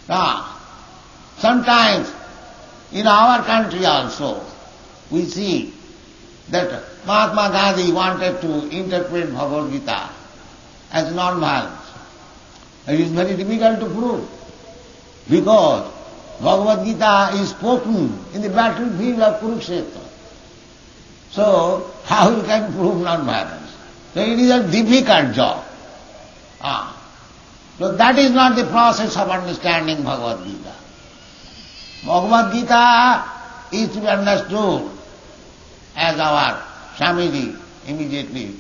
Now, sometimes in our country also we see that Mahatma Gandhi wanted to interpret Bhagavad Gita as non-violence. It is very difficult to prove because Bhagavad Gita is spoken in the battlefield of Kurukshetra. So, how you can prove non-violence? So it is a difficult job. So that is not the process of understanding Bhagavad Gita. Bhagavad Gita is to be understood as our Swamiji immediately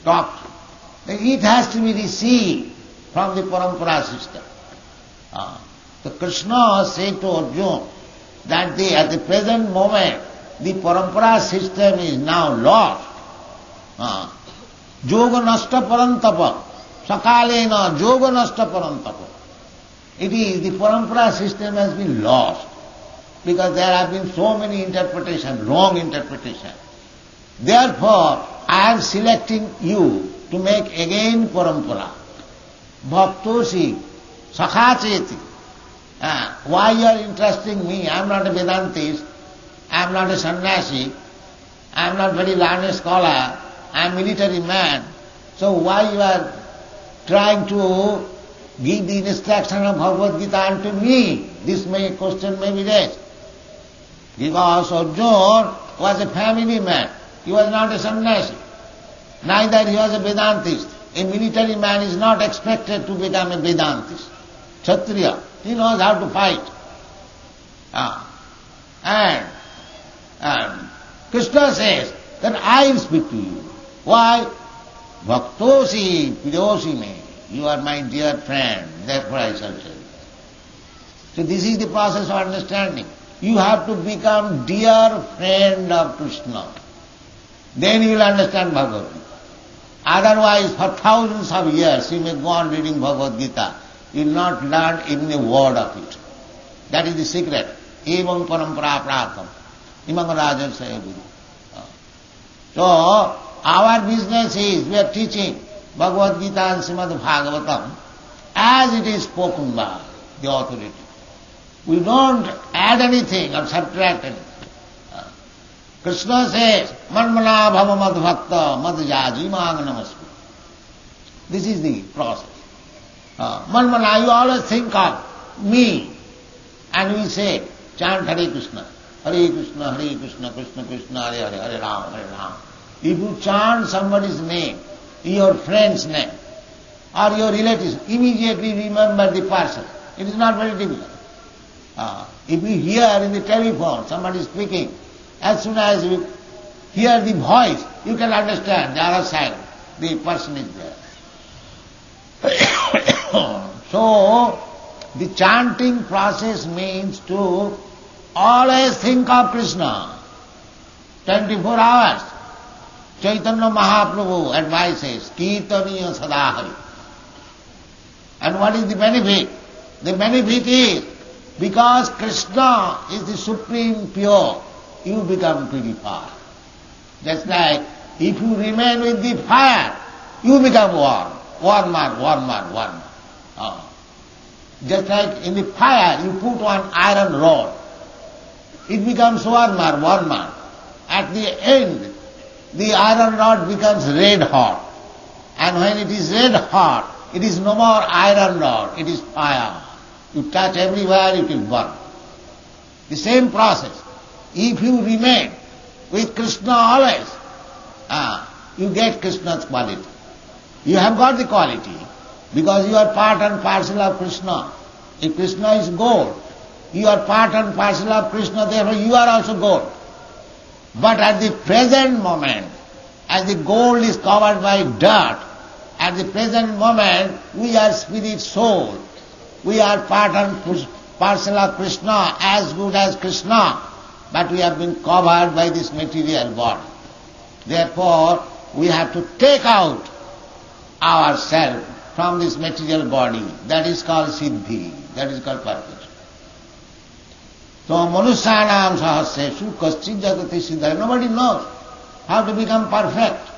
talked. It has to be received from the parampara system. So Krishna said to Arjuna that at the present moment the parampara system is now lost. Yoga nasta parantapa, sakalena yoga nasta parantapa. It is, the parampara system has been lost because there have been so many interpretations, wrong interpretations. Therefore, I am selecting you to make again parampara. Bhaktosi, sakhacheti. Why you are interesting me? I am not a Vedantist, I am not a sannyasi, I am not very learned scholar, I am military man. So why you are trying to give the instruction of Bhagavad Gita unto me? This question may be raised. Because Arjuna was a family man, he was not a sannyasi, neither he was a Vedantist. A military man is not expected to become a Vedantist. Kshatriya, he knows how to fight. And Krishna says that I will speak to you. Why? Bhaktosi pidosi me. You are my dear friend, therefore I shall tell you. So this is the process of understanding. You have to become dear friend of Krishna. Then you will understand Bhagavad Gita. Otherwise, for thousands of years, you may go on reading Bhagavad Gita. You will not learn even a word of it. That is the secret. Evam parampara praptam. Imam Rajan Sayaguru. So, our business is, we are teaching Bhagavad Gita and Srimad Bhagavatam as it is spoken by the authority. We don't add anything or subtract anything. Krishna says, Manmana bhava mad bhakta mad yaji mang namasmi. This is the process. Manmana, you always think of me. And we say, chant Hare Krishna, Krishna, Krishna Krishna, Hare Hare, Hare Rama, Hare Rama. If you chant somebody's name, your friend's name, or your relatives, immediately remember the person. It is not very difficult. If you hear in the telephone somebody speaking, as soon as you hear the voice, you can understand the other side, the person is there. So, the chanting process means to always think of Krishna, 24 hours. Chaitanya Mahaprabhu advises, Kirtaniya Sadahari. And what is the benefit? The benefit is, because Krishna is the supreme pure, you become purified. Just like if you remain with the fire, you become warm. Warmer. Just like in the fire, you put one iron rod, it becomes warmer. At the end, the iron rod becomes red hot. And when it is red hot, it is no more iron rod, it is fire. You touch everywhere, it will burn. The same process. If you remain with Krishna always, you get Krishna's quality. You have got the quality because you are part and parcel of Krishna. If Krishna is gold, you are part and parcel of Krishna, therefore you are also gold. But at the present moment, as the gold is covered by dirt, at the present moment we are spirit soul. We are part and parcel of Krishna, as good as Krishna, but we have been covered by this material body. Therefore, we have to take out ourselves from this material body. That is called siddhi, that is called perfection. So manusyanam sahasreshu kaschid jagati siddha. Nobody knows how to become perfect.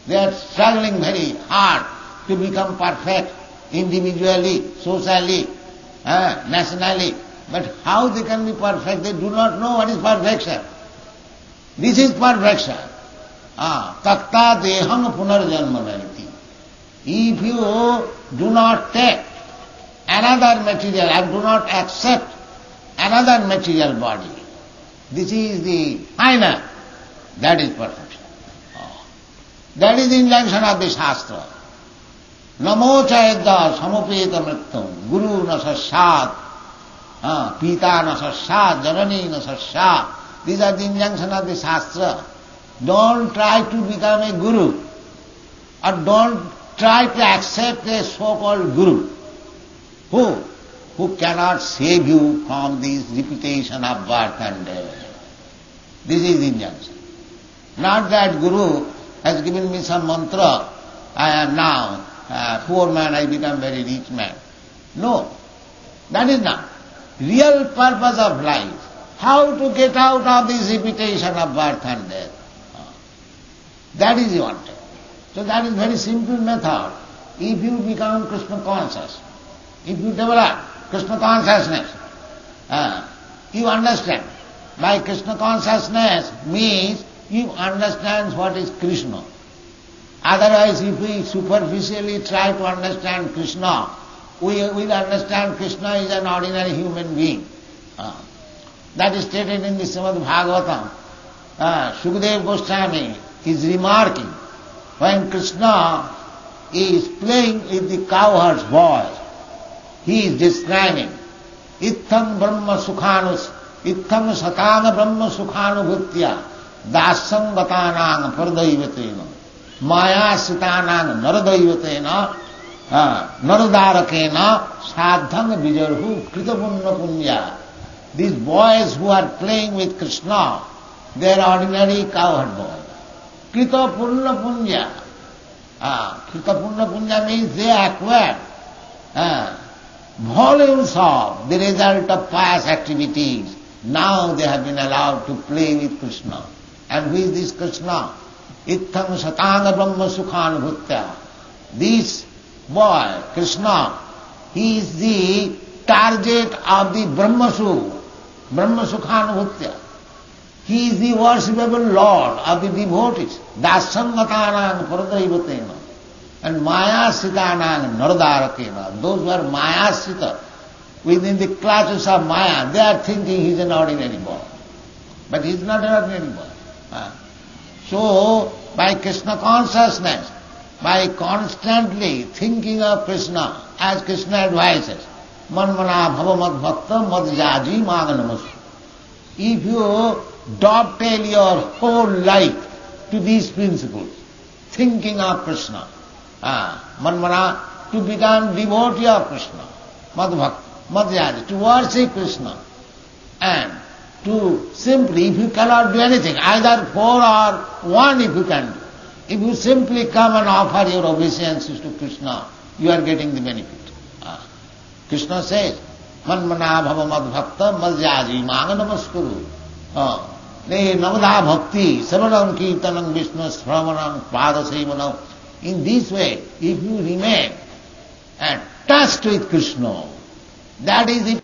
They are struggling very hard to become perfect individually, socially, nationally. But how they can be perfect? They do not know what is perfection. This is perfection. Takta deham punarjanma nariti. If you do not take another material and do not accept another material body, this is the final. That is perfection. That is the injunction of the Shastra. Namo chayadda samupeta mrittam guru na sasyat pita na sasyat janani na sasyat. These are the injunction of the Shastra. Don't try to become a guru, or don't try to accept a so-called guru who cannot save you from this repetition of birth and death. This is the injunction. Not that guru has given me some mantra, I am now poor man, I become very rich man. No, that is not. Real purpose of life, how to get out of this repetition of birth and death. That is wanted. So that is very simple method. If you become Krishna conscious, if you develop Krishna consciousness, you understand. By Krishna consciousness means you understand what is Krishna. Otherwise, if we superficially try to understand Krishna, we will understand Krishna is an ordinary human being. That is stated in the Srimad Bhagavatam. Sukadeva Goswami is remarking, when Krishna is playing with the cowherd's voice, he is describing Itham Brahma Sukhanus, Itham Satana Brahma Sukhanubhutya, Dasam Vatanang Pardaivatena, Maya Sitanang Naradaivatena, Naradarakena, Sadhang Vijarhu Kritapunna Punya. These boys who are playing with Krishna, they are ordinary cowherd boys. Krita Punna Punya. Krita Punna Punya means they acquire volumes of the result of pious activities. Now they have been allowed to play with Krishna. And who is this Krishna? Itham Satanga Brahma Sukhanubhutya. This boy, Krishna, he is the target of the Brahmasu, Brahma Sukhanubhutya. He is the worshipable Lord of the devotees. Dasangatanang Paradaivatena. And Maya Sitanang Naradarakena. Those who are Maya Sita, within the clutches of Maya, they are thinking he is an ordinary boy. But he is not an ordinary boy. So, by Krishna consciousness, by constantly thinking of Krishna, as Krishna advises, Manmana Bhava Mad Bhakta Mad Yaji Maganamasu. If you dovetail your whole life to these principles, thinking of Krishna, Manmana, to become devotee of Krishna, Mad Bhakta, Mad Yaji, to worship Krishna, and to simply, if you cannot do anything, either 4 or 1 if you can do, if you simply come and offer your obeisances to Krishna, you are getting the benefit. Krishna says, Manmana Bhava Mad Bhakta Mad Yaji Maganamaskuru. Ne Navadha Bhakti Saranam Kirtanam Vishnu Sravanam Padasevanam. In this way, if you remain touched with Krishna, that is the